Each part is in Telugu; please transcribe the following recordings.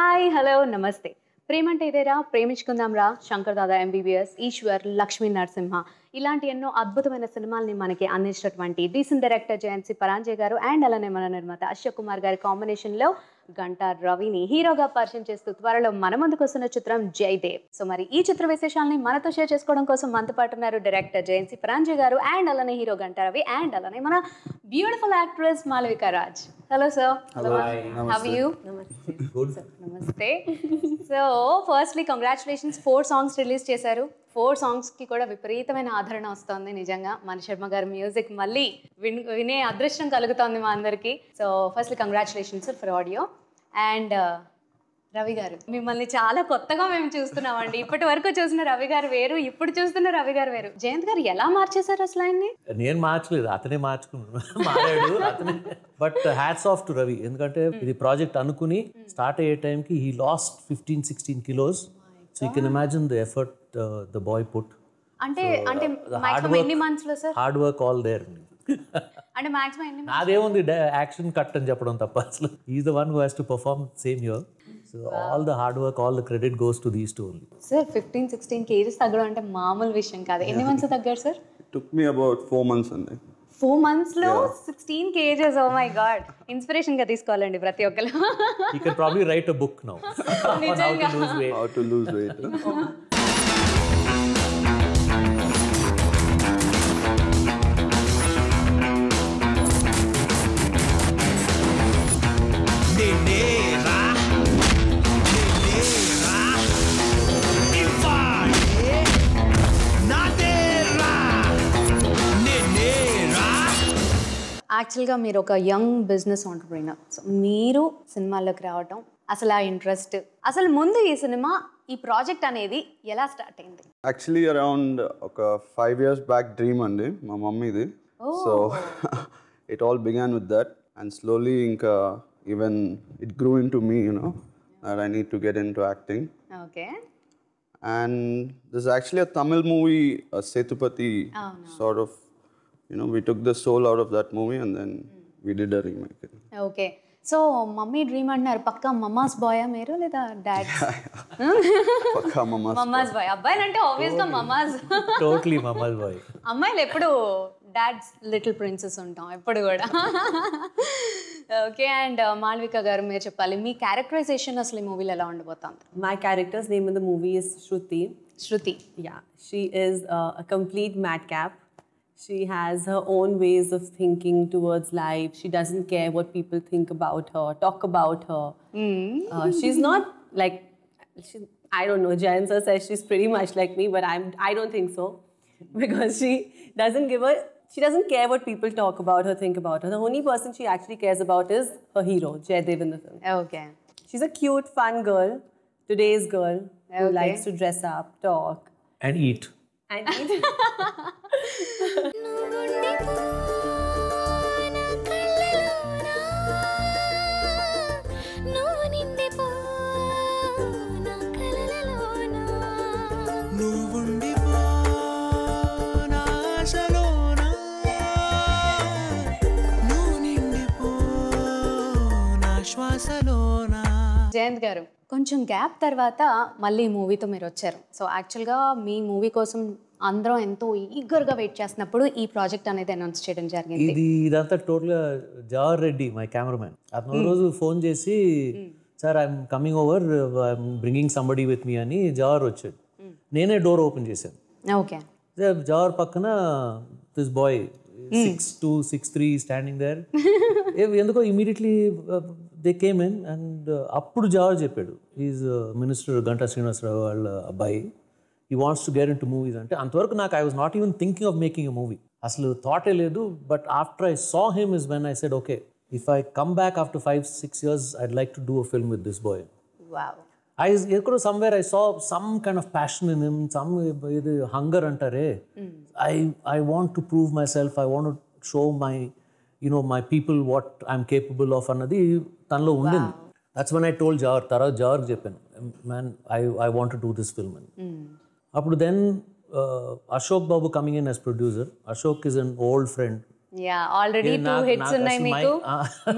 హాయ్ హలో నమస్తే. ప్రేమంటే ఇదేరా, ప్రేమించుకుందాం రా, శంకర్ దాదా ఎంబీబీఎస్, ఈశ్వర్, లక్ష్మీ నరసింహ ఇలాంటి ఎన్నో అద్భుతమైన సినిమాల్ని మనకి అందించినటువంటి డీసెంట్ డైరెక్టర్ జయంతి పరాంజే గారు అండ్ అలానే మన నిర్మాత అశోక్ కుమార్ గారి కాంబినేషన్లో గంటా రవిని హీరోగా పరిచయం చేస్తూ త్వరలో మన ముందుకు వస్తున్న చిత్రం జయదేవ్. సో మరి ఈ చిత్ర విశేషాలని మనతో షేర్ చేసుకోవడం కోసం మనతో పాటు ఉన్నారు డైరెక్టర్ జయంతి పరాంజే గారు అండ్ అలానే హీరో గంటా రవి అండ్ అలానే మన beautiful actress Malavika Raj. Hello sir. How are you? నమస్తే. So firstly congratulations, 4 songs release చేశారు. 4 సాంగ్స్కి కూడా విపరీతమైన ఆదరణ వస్తుంది. నిజంగా మణి శర్మ గారి మ్యూజిక్ మళ్ళీ వినే అదృష్టం కలుగుతుంది మా అందరికీ. So firstly congratulations for audio. And Ravi గారు, మిమ్మల్ని చాలా కొత్తగా మేము చూస్తున్నామండి. ఇప్పటి వరకు చూసిన రవి గారు వేరు, ఇప్పుడు చూస్తున్న రవి గారు వేరు. జయంత్ గారు ఎలా మార్చేశారు అసలు ఆయన్ని? నేను మార్చలేదు, అతనే మారాడు అతనే. But hats off to Ravi, ఎందుకంటే ఇది ప్రాజెక్ట్ అనుకుని స్టార్ట్ అయ్యే టైంకి he lost 15-16 kilos. So you can imagine the effort the boy put. అంటే మాక్సిమం ఎన్ని మంత్స్ లో సార్? Hard work all there. అంటే మాక్సిమం ఎన్ని? నాదేముంది, యాక్షన్ కట్ అని చెప్పడం తప్ప. అసలు is the one who has to perform same here. So all the hard work, all the credit goes to these two only. Sir 15-16 kgs తగ్గడం అంటే మామూలు విషయం కాదు. ఎన్ని మంత్స్ తగ్గారు sir? Took me about 4 months అండి. 4 months లో 16 kgs. Oh my god, inspiration గా తీసుకోవాలండి ప్రతి ఒక్కరు. You can probably write a book now on how to lose weight. How to lose weight. యాక్చువల్గా మీరు ఒక యంగ్ బిజినెస్ ఆంటర్ప్రీనర్. సో మీరు సినిమాల్లోకి రావటం, అసలు ఆ ఇంట్రెస్ట్, అసలు ముందు ఈ సినిమా, ఈ ప్రాజెక్ట్ అనేది ఎలా స్టార్ట్ అయింది? యాక్చువల్లీ అరౌండ్ ఒక 5 years బ్యాక్ డ్రీమ్ అండి మా మమ్మీది. So it all began with that and slowly ఇంకా even it grew into me, that I need to get into acting. Okay. And there's actually a Tamil movie, Sethupathi, sort of, we took the soul out of that movie and then we did a remake. Okay. So mummy dream అంటున్నారు, పక్కా మమ్మాస్ బాయా మీరు లేదా డాడ్? పక్కా మమ్మాస్ బాయ్. అబ్బాయిలు అంటే ఆబ్వియస్ గా మమ్మాస్. Totally mama's bye. అమ్మాయిలు ఎప్పుడు డాడ్స్ లిటిల్ ప్రిన్సెస్ ఉంటాం ఎప్పుడు కూడా. ఓకే. అండ్ మాల్విక గారు, మీరు చెప్పాలి మీ క్యారెక్టరైజేషన్ అసలు ఈ మూవీలో ఎలా ఉండబోతుంది? My character's name in the movie is Shruti. Shruti. Yeah, she is a complete madcap. She has her own ways of thinking towards life. She doesn't care what people think about her, talk about her. She's not like, I don't know, Jayan sir says she's pretty much like me, but I don't think so. Because she doesn't care what people talk about her, think about her. The only person she actually cares about is her hero, Jaydev in the film. Okay. She's a cute, fun girl, today's girl, who likes to dress up, talk. And eat. And eat. Jayant గారు, కొంచెం గ్యాప్ తర్వాత మళ్ళీ మూవీతో మీరు వచ్చారు. సో యాక్చువల్గా మీ మూవీ కోసం అందరం ఎంతో ఈగర్గా వెయిట్ చేస్తున్నప్పుడు ఈ ప్రాజెక్ట్ అనేది అనౌన్స్ చేయడం జరిగింది. ఇదంతా టోటల్గా జవహర్ రెడ్డి మై కెమెరామెన్ అతను రోజు ఫోన్ చేసి, sir I'm coming over, I'm bringing somebody with me అని జవహర్ వచ్చాడు. నేనే డోర్ ఓపెన్ చేశాను. ఓకే. జవహర్ పక్కన దిస్ బాయ్ 6'2", 6'3" స్టాండింగ్ దేర్. ఎందుకో immediately they came in and అప్పుడు జవహర్ చెప్పాడు, ఈజ్ మినిస్టర్ గంటా శ్రీనివాసరావు వాళ్ళ అబ్బాయి, he wants to get into movies. అంటే అంతవరకు నాకు I was not even thinking of making a movie. అసలు థాటే లేదు. But after I saw him is when I said, okay, if I come back after 5-6 years, I'd like to do a film with this boy. Wow. Somewhere I saw some kind of passion in him, some hunger antare. I want to prove myself. I want to show my people what I'm capable of annadi tanlo undindi. That's when I told Jawar cheppanu, man, I want to do this film. After then Ashok Babu coming in as producer. Ashok is an old friend yeah already 2 hits ఉన్నాయి మీకు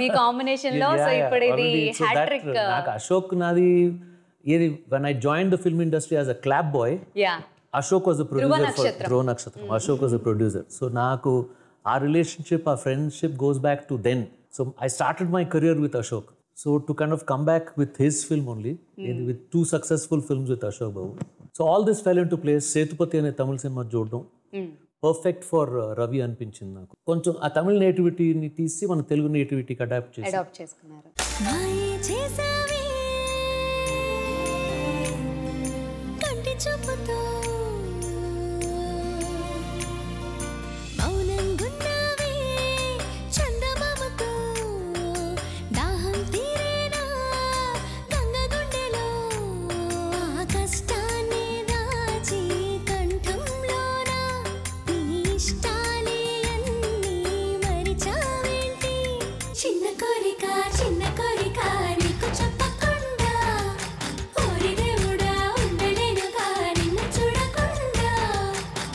మీ కాంబినేషన్ లో. సో ఇప్పుడు ఇది హ్యాట్రిక్. నాకు అశోక్ నాది ఏది when I joined the film industry as a clap boy, yeah Ashok was a producer for Dhruva Nakshatram. Ashok was a producer. So నాకు our relationship, our friendship goes back to then. So I started my career with Ashok. So to kind of come back with his film only, with 2 successful films with Ashok Babu. So all this fell into place. Setupati అనే తమిళ సినిమా చూడడం పర్ఫెక్ట్ ఫర్ రవి అనిపించింది నాకు. కొంచెం ఆ తమిళ నేటివిటీని తీసి మన తెలుగు నేటివిటీకి అడాప్ట్ చేసుకున్నారు.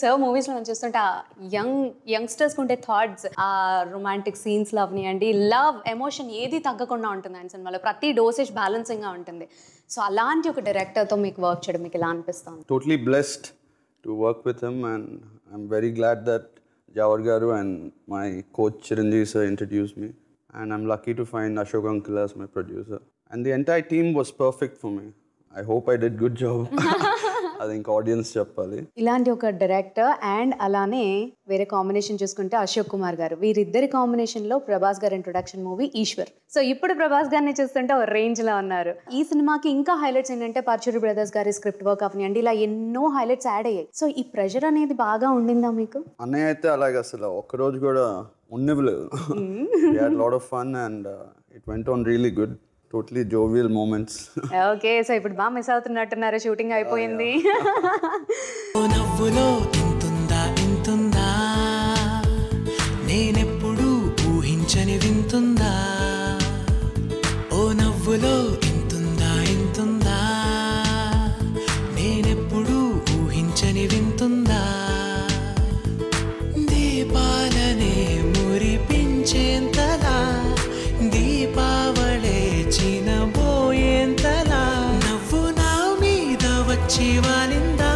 సో మూవీస్లో మనం చూస్తుంటే ఆ యంగ్స్టర్స్కి ఉండే థాట్స్, ఆ రొమాంటిక్ సీన్స్లో అవనివ్వండి, లవ్ ఎమోషన్ ఏది తగ్గకుండా ఉంటుంది ఆయన సినిమాలో. ప్రతి డోసేజ్ బ్యాలెన్సింగ్గా ఉంటుంది. సో అలాంటి ఒక డైరెక్టర్తో మీకు వర్క్ చేయడం మీకు ఎలా అనిపిస్తుంది? Totally blessed to work with him, and I'm very glad that Jawar Garu and my coach Chiranjeev sir introduced me, and I'm lucky to find Ashok Uncle as my producer. And the entire team was perfect for me. I hope I did good job. I think audience చెప్పాలి. ఇలాంటి ఒక డైరెక్టర్ అండ్ అలానే వేరే కాంబినేషన్ చూసుకుంటే అశోక్ కుమార్ గారు, వీరిద్దరి కాంబినేషన్లో ప్రభాస్ గారి ఇంట్రొడక్షన్ మూవీ ఈశ్వర్. సో ఇప్పుడు ప్రభాస్ గారిని చూస్తుంటే ఒక రేంజ్లో ఉన్నారు. ఈ సినిమాకి ఇంకా హైలైట్స్ ఏంటంటే పర్చూరి బ్రదర్స్ గారి స్క్రిప్ట్ వర్క్ అవనివ్వండి, ఇలా ఎన్నో హైలైట్స్ యాడ్ అయ్యాయి. సో ఈ ప్రెషర్ అనేది బాగా ఉండిందా మీకు? అన్నయ్య అయితే అలాగే అసలు ఒక్కరోజు కూడా ఉన్నివ్వలేదు. We had a lot of fun and it went on really good. Totally jovial moments. Okay, so ఇప్పుడు బాగా మిస్ అవుతున్నట్టున్నారు, షూటింగ్ అయిపోయింది. నవ్వులో ఇంతుందా ఇంతుందా, నేనెప్పుడు ఊహించని వింతుందా, ఓ నవ్వులో ఇంతుందా ఇంతుందా, నేనెప్పుడు ఊహించని వింతుందా, దీపాలనే మురిపించేంతలా, దీపావళే చినబోయేంతలా, నవ్వు నా మీద వచ్చి వాలిందా,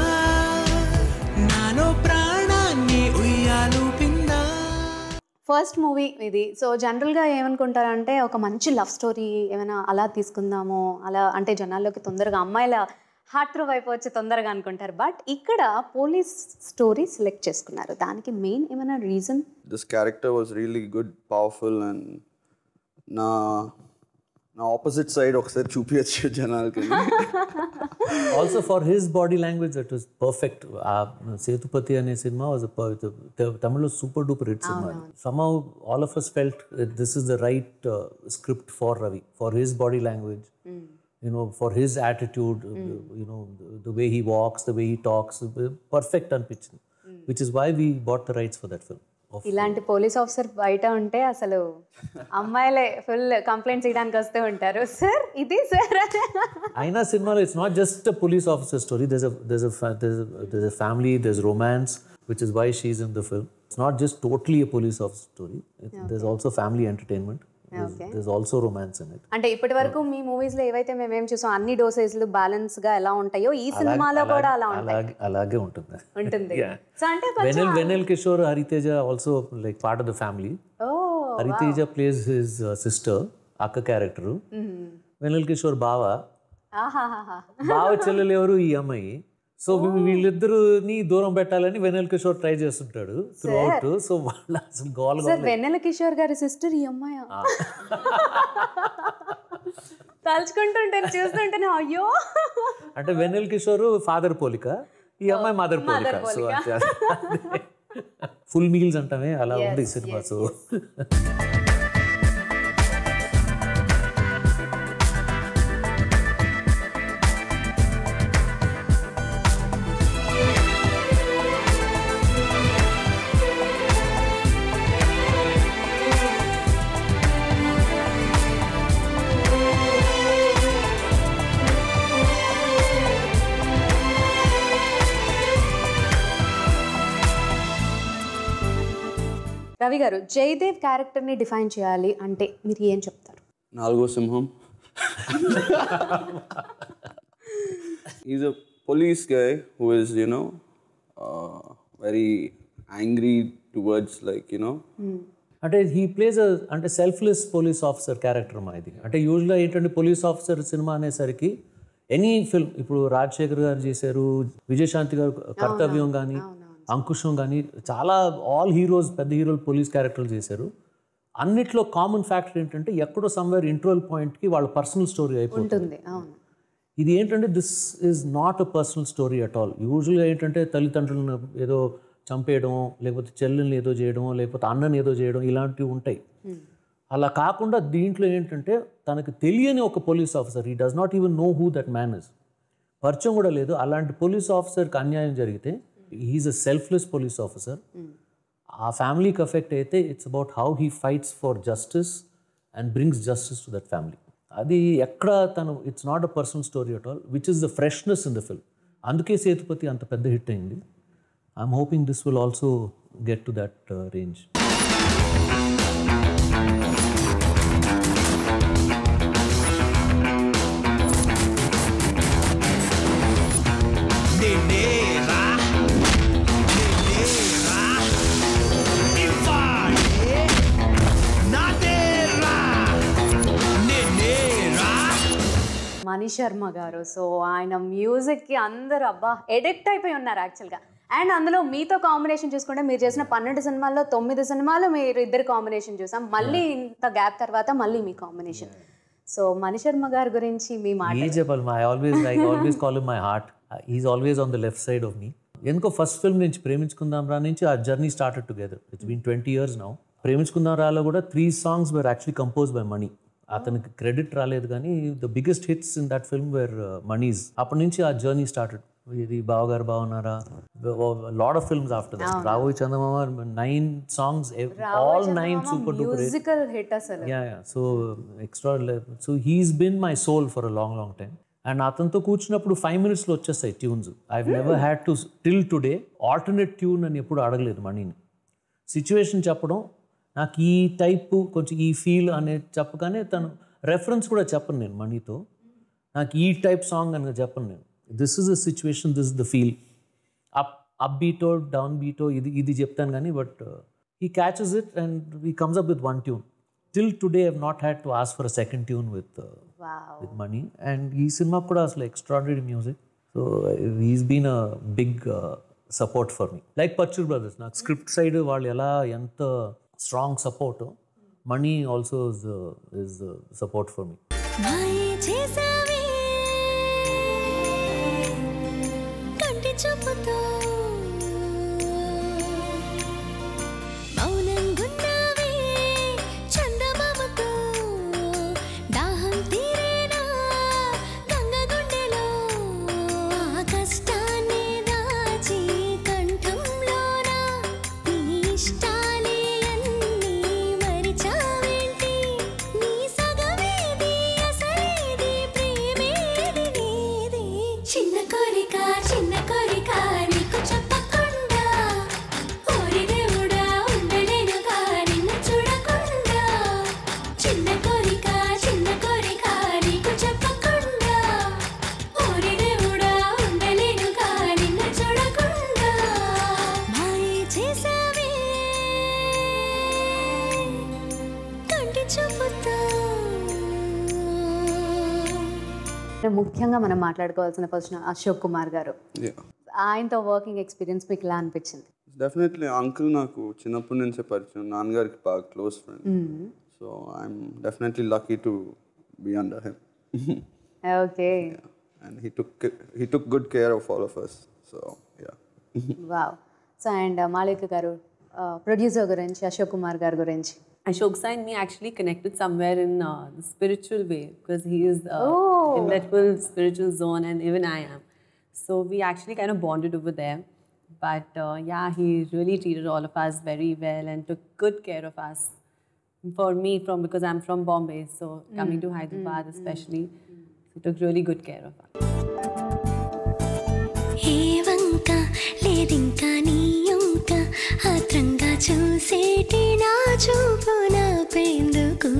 నాలో ప్రాణాన్ని ఉయ్యాలూపిందా. ఫస్ట్ మూవీ ఇది. సో జనరల్గా ఏమనుకుంటారంటే ఒక మంచి లవ్ స్టోరీ ఏమైనా అలా తీసుకుందాము, అలా అంటే జనాల్లోకి తొందరగా అమ్మాయిల హార్ట్ త్రూ అయిపోవచ్చు తొందరగా అనుకుంటారు. బట్ ఇక్కడ పోలీస్ స్టోరీ సెలెక్ట్ చేసుకున్నారు, దానికి మెయిన్ ఏమైనా reason? This character was really good, powerful, and నా ఆపోజిట్ సైడ్ ఒకసారి చూపించచ్చు జనాలకి. Also for his body language that was perfect. Sethupathi అనే సినిమా వాజ్ తమిళ్లో super duper hit cinema. Somehow all of us felt that this is the right script for Ravi, for his body language, you know, for his attitude, you know, the way he walks, the way he talks, perfect అనిపించింది, which is why we bought the rights for that film. ఇలాంటి పోలీస్ ఆఫీసర్ బయట ఉంటే అసలు అమ్మాయిలే ఫుల్ కంప్లైంట్స్ ఇవ్వడానికి వస్తూ ఉంటారు, సార్ ఇది సార్. అయినా సినిమాలో it's not just a police officer story, there's a family, there's romance, which is why she's in the film. It's not just totally a police officer story. There's also family entertainment. There's also romance in it. అంటే ఇప్పటి వరకు మీ మూవీస్ లో ఏవైతే మేమేం చూసాం అన్ని డోసేజ్లు బ్యాలెన్స్ గా ఎలా ఉంటాయో ఈ సినిమాలో కూడా అలా ఉంటాయి. అలాగే ఉంటుంది. సో అంటే Vennela Kishore, Hariteja also like part of the family. Hariteja place his sister, అక్క క్యారెక్టర్. వెన్నెల్ కిషోర్ బావ చెల్లెలు ఎవరు ఈ అమ్మాయి. సో వీళ్ళిద్దరుని దూరం పెట్టాలని వెన్నెల కిషోర్ ట్రై చేస్తుంటాడు త్రూ అవుట్. సో వాళ్ళ అసలు గోల్ వెన్నెల కిషోర్ గారి సిస్టర్ ఈ అమ్మాయి తలుచుకుంటుంటే చూస్తుంటేనే అయ్యో. అంటే వెన్నెల కిషోర్ ఫాదర్ పోలిక, ఈ అమ్మాయి మదర్ పోలిక. సో ఫుల్ మీల్స్ అంటామే అలా ఉంది సినిమా. సో రవి గారు, జయదేవ్ క్యారెక్టర్ని డిఫైన్ చేయాలి అంటే మీరు ఏం చెప్తారు? నాలుగో సింహం. He's a police guy who is, very angry towards, అంటే హీ ప్లేస్ అంటే సెల్ఫ్లెస్ పోలీస్ ఆఫీసర్ క్యారెక్టర్ మా ఇది. అంటే యూజువల్గా ఏంటంటే పోలీస్ ఆఫీసర్ సినిమా అనేసరికి ఎనీ ఫిల్మ్, ఇప్పుడు రాజశేఖర్ గారు చేశారు, విజయశాంతి గారు కర్తవ్యం కానీ, అంకుశం కానీ, చాలా ఆల్ హీరోస్, పెద్ద హీరోలు పోలీస్ క్యారెక్టర్లు చేశారు. అన్నిట్లో కామన్ ఫ్యాక్టర్ ఏంటంటే ఎక్కడో సమ్వేర్ ఇంట్రోల్ పాయింట్కి వాళ్ళ పర్సనల్ స్టోరీ అయిపోతుంది. ఇది ఏంటంటే this is not a personal story at all. యూజువల్గా ఏంటంటే తల్లిదండ్రులను ఏదో చంపేయడం, లేకపోతే చెల్లెల్ని ఏదో చేయడం, లేకపోతే అన్నని ఏదో చేయడం, ఇలాంటివి ఉంటాయి. అలా కాకుండా దీంట్లో ఏంటంటే తనకు తెలియని ఒక police officer, he does not even know who that man is, పరిచయం కూడా లేదు, అలాంటి పోలీస్ ఆఫీసర్కి అన్యాయం జరిగితే he's a selfless police officer. ఆ ఫ్యామిలీకి ఎఫెక్ట్ అయితే it's about how he fights for justice and brings justice to that family. అది ఎక్కడ తను, it's not a personal story at all, which is the freshness in the film. అందుకే సేతుపతి అంత పెద్ద హిట్ అయింది. I'm hoping this will also get to that range. Mani Sharma garu, so ఆయన మ్యూజిక్కి అందరూ అబ్బా ఎడిక్ట్ అయిపోయి ఉన్నారు యాక్చువల్గా. అండ్ అందులో మీతో కాంబినేషన్ చూసుకుంటే మీరు చేసిన 12 సినిమాల్లో 9 సినిమాలు మీరు ఇద్దరు కాంబినేషన్ చూసాం. మళ్ళీ ఇంత గ్యాప్ తర్వాత మళ్ళీ మీ కాంబినేషన్. సో మణి శర్మ గారి గురించి మీ మాట చెప్పాలి. I always call him my heart. He's always on the left side of me. ఎందుకో ఫస్ట్ ఫిల్మ్ నుంచి ప్రేమించుకుందాం రా నుంచి ఆ journey started together. It's been 20 years now. Preminchukundam రాలో కూడా 3 songs were actually composed by Mani. అతనికి క్రెడిట్ రాలేదు కానీ the biggest hits in that film were Mani's. అప్పటి నుంచి ఆ జర్నీ స్టార్టెడ్. ఇది Bavagaru Bagunnara, lot of films after that. Ravoyi Chandamama 9 songs, all 9 super duper musical hit అసలు. So extra. So he's been my soul for a long time. And అతనితో కూర్చున్నప్పుడు 5 minutesలో వచ్చేస్తాయి tunes. I never had to till today alternate tune అని ఎప్పుడు అడగలేదు మనీని. సిచ్యువేషన్ చెప్పడం, నాకు ఈ టైపు కొంచెం ఈ ఫీల్ అనేది చెప్పగానే తను రెఫరెన్స్ కూడా చెప్పను నేను మనీతో. నాకు ఈ టైప్ సాంగ్ అని చెప్పను నేను. This is the situation, this is the feel. Up బీటో డౌన్ బీటో ఇది చెప్తాను కానీ but he catches it and he comes up with 1 tune. Till today I have not had to ask for a second tune with Mani. And ఈ సినిమా కూడా అసలు extraordinary music. So he's been a big support for me. Like Parchuri brothers, నాకు స్క్రిప్ట్ సైడ్ వాళ్ళు ఎలా ఎంత strong support. Money also is support for me. ముఖ్యంగా మనం మాట్లాడుకోవాల్సిన పర్సన్ అశోక్ కుమార్ గారు. ఆయనతో వర్కింగ్ ఎక్స్పీరియన్స్ మీకు ఎలా అనిపించింది? డెఫినెట్లీ అంకుల్ నాకు చిన్నప్పటి నుంచే పరిచయం, నాన్నగారికి బాగా close friend. So I'm definitely lucky to be under him. Okay. And he took good care of all of us. So yeah. Wow. So and Malavika గారు, ప్రొడ్యూసర్ గురించి, అశోక్ కుమార్ గారి గురించి. Ashok and me actually connected somewhere in the spiritual way because he is in that full spiritual zone and even I am. So we actually kind of bonded over there. But yeah, he really treated all of us very well and took good care of us. For me, because I'm from Bombay, so coming to Hyderabad especially, he took really good care of us. Hey vanka ledinka niyonka athranga చూసేటి నా చూపు నాపెందుకు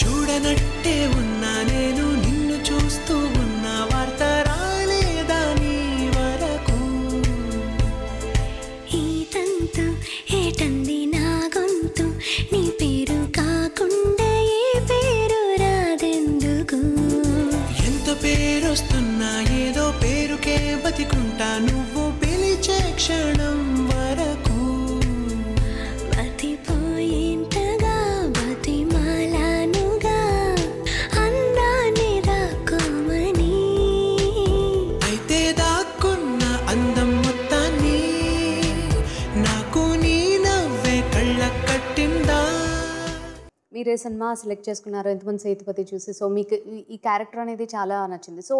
చూడనట్టే ఉన్నా నేను నిన్ను చూస్తూ ఉన్నా వార్త రాలేదా నీ వరకు ఈ తంతు ఏటంది నా గొంతు నీ పేరు కాకుండా ఏ పేరు రాదెందుకు ఎంత పేరొస్తున్నా ఏదో పేరుకే బతికుంటా నువ్వు పిలిచే క్షణం వరకు బతిపోయేంతగా బతిమాలానుగా అందాన్ని దాక్కోమని అయితే దాక్కున్న అందం మొత్తాన్ని నాకు నీ నవ్వే కళ్ళ కట్టిందా. మీరు ఏ సినిమా సెలెక్ట్ చేసుకున్నారు, ఎంతమంది సేతుపతి చూసి, సో మీకు ఈ క్యారెక్టర్ అనేది చాలా నచ్చింది. సో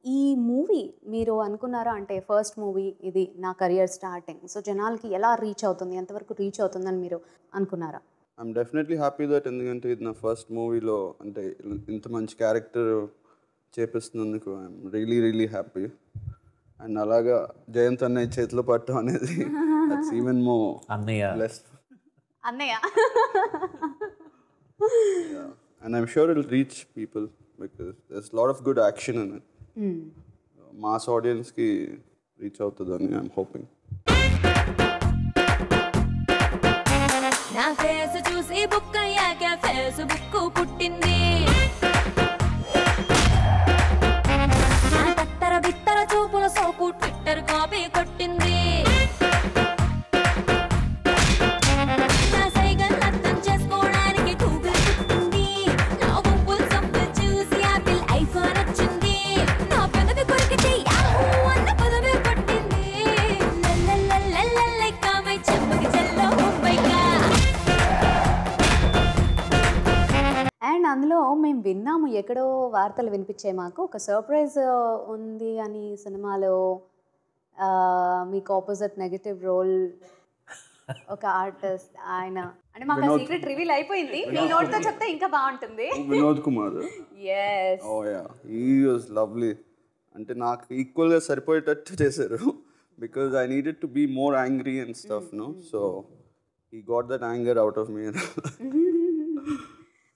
ఈ మూవీ మీరు అనుకున్నారా అంటే ఫస్ట్ మూవీ ఇది నా కెరియర్ స్టార్టింగ్, సో జనాలకి ఎలా రీచ్ అవుతుంది, ఎంతవరకు రీచ్ అవుతుందని మీరు అనుకున్నారా? ఐఎమ్ డెఫినెట్లీ హ్యాపీ దట్, ఎందుకంటే ఇది నా ఫస్ట్ మూవీలో అంటే ఇంత మంచి క్యారెక్టర్ చేపిస్తున్నందుకు ఐఎమ్ రియలీ హ్యాపీ. అండ్ అలాగా జయంత్ అన్నయ్య చేతిలో పట్టడం అనేది దట్స్ ఈవెన్ మోర్ అన్నయ్య బ్లెస్డ్. అన్నయ్య And I'm sure it'll reach people because there's a lot of good action in it. Mass audience ki reach out to them, I'm hoping. నా ఫేస్ చూసి బుక్ అయ్యాక ఫేస్బుక్ పుట్టింది, నా తత్తర బిత్తర చూపుల సోకు ట్విట్టర్ కాపీ కొట్టింది, నా సైగల్ అర్థం చేసుకోవడానికి గూగుల్ పుట్టింది, నా గుంపులు సంపులు చూసి యాపిల్ ఐఫోన్ వచ్చింది, నా పెదవి కొరికితే యాహూ అన్న పదవి కొట్టింది, లల్లల్లల్లల్లై కామై చెంపకి చెల్లో ముంబైకా. అండ్ అందులో మేము విన్నాము, ఎక్కడో వార్తలు వినిపించాయి మాకు, ఒక సర్ప్రైజ్ ఉంది అని సినిమాలో మీకు ఆపోజిట్ నెగటివ్ రోల్ ఒక ఆర్టిస్ట్ ఆయన, అంటే మాకు సీక్రెట్ రివీల్ అయిపోయింది, మీ నోట్తో చెప్తే ఇంకా బాగుంటుంది. Vinod Kumar. Yes. Oh yeah, he was lovely. అంటే నాకు ఈక్వల్గా సరిపోయేటట్టు చేశారు because I needed to be more angry and stuff, no? So he got that anger out of me.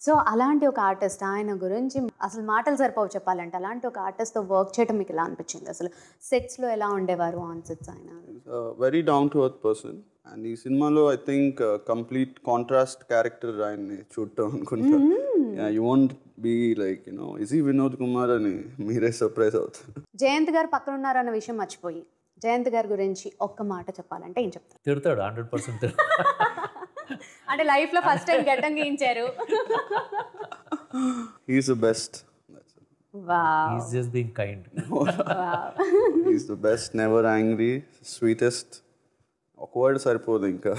So అలాంటి ఒక ఆర్టిస్ట్, ఆయన గురించి అసలు మాటలు సరిపోవు చెప్పాలంటే, అలాంటి ఒక ఆర్టిస్ట్తో వర్క్ చేయడం మీకు ఎలా అనిపించింది? అసలు సెట్స్లో ఎలా ఉండేవారు ఆన్ సెట్స్ ఆయన? Very down to earth person. And ఈ సినిమాలో I think complete contrast character ఆయన్ని చూడటం అనుకుంటా. You won't be like you know is Vinod Kumar అని మీరే సర్ప్రైజ్ అవుతారు. జయంత్ గారు పక్కన ఉన్నారన్న విషయం మర్చిపోయి, జయంత్ గారి గురించి ఒక్క మాట చెప్పాలంటే ఏం చెప్తారు? తిడతాడు 100%. అంటే లైఫ్లో ఫస్ట్ టైం గడ్డం గీయించారు. He's the best. That's it. Wow. He's just being kind. He's the best, never angry, sweetest. ఒక వర్డ్ సరిపోదు ఇంకా.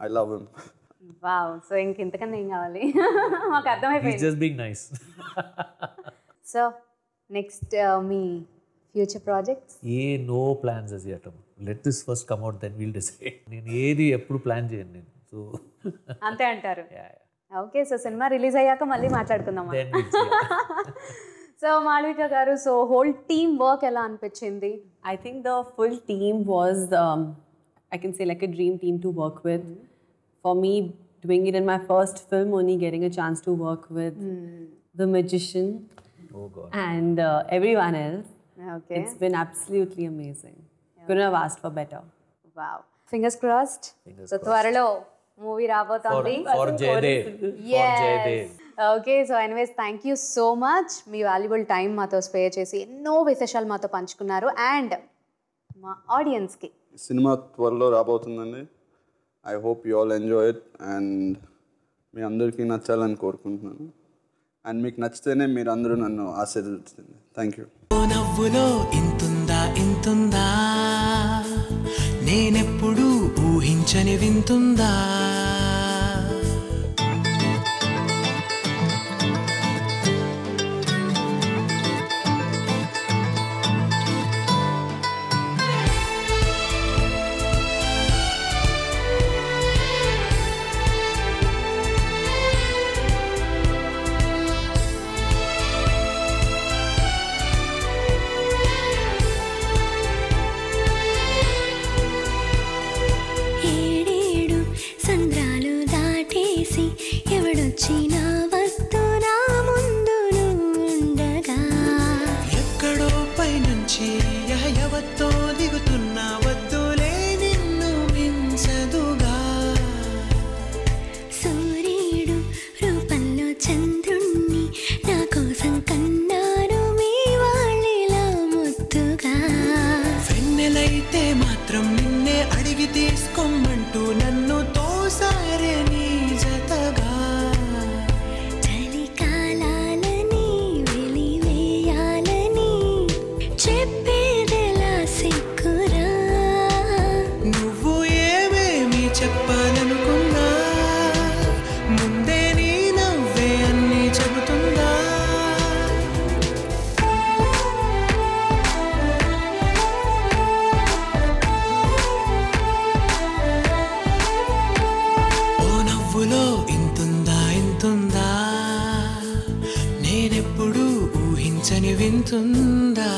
I love him. Wow. So ఇంకెంతకన్నా ఏం కావాలి? మాకు He's అర్థమైపోయింది. just being nice. సో నెక్స్ట్ మీ future projects? No plans as yet. Let this first come out, then we'll decide. నేను ఏది ఎప్పుడు ప్లాన్ చేయను నేను. సో అంతే అంటారు. ఓకే, సో సినిమా రిలీజ్ అయ్యాక మళ్ళీ మాట్లాడుకుందాం. then we'll see. So Malavika గారు, సో హోల్ టీమ్ వర్క్ ఎలా అనిపించింది? I think the full team was, I can say, like a dream team to work with. For me, doing it in my first film, only getting a chance to work with the magician and everyone else. Okay. It's been absolutely amazing. Couldn't have asked for better. Wow. Fingers crossed. So త్వరలో మూవీ రాబోతోంది. For Jaydev. Okay, so anyways thank you so much. Me valuable time మాతో స్పేర్ చేసి ఎన్నో విశేషాలు మాతో పంచుకున్నారు. అండ్ మా ఆడియన్స్కి సినిమా త్వరలో రాబోతుందండి. I hope you all enjoy it and మీ అందరికీ నచ్చాలని కోరుకుంటున్నాను. అండ్ మీకు నచ్చితేనే మీరు అందరూ నన్ను ఆశీర్వదించండి. Thank you. నవ్వులో ఇంతుందా నేనెప్పుడు ఊహించని వింతుందా. ఏడేడు ఎవరితో దిగుతున్నా వద్దులే నిన్ను మించదుగా. సూర్యుడు రూపంలో చంద్రుణ్ణి నా కోసం కన్నారు మీ వాళ్ళిలా ముద్దుగా. వెన్నెలైతే మాత్రం నిన్నే అడిగి తీసుకోమంటూ నన్ను తోసారే నీ జతగా. చలికాలాలని వెలివేయాలని చెప్పేదెలా సిగ్గురా. నువ్వు ఏమేమి చెప్పాలనుకున్నా ముందే నీ నవ్వే అన్నీ చెబుతుందా. ఓ నవ్వులో ఇంతుందా ఇంతుందా నేనెప్పుడు ఊహించని వింతుందా.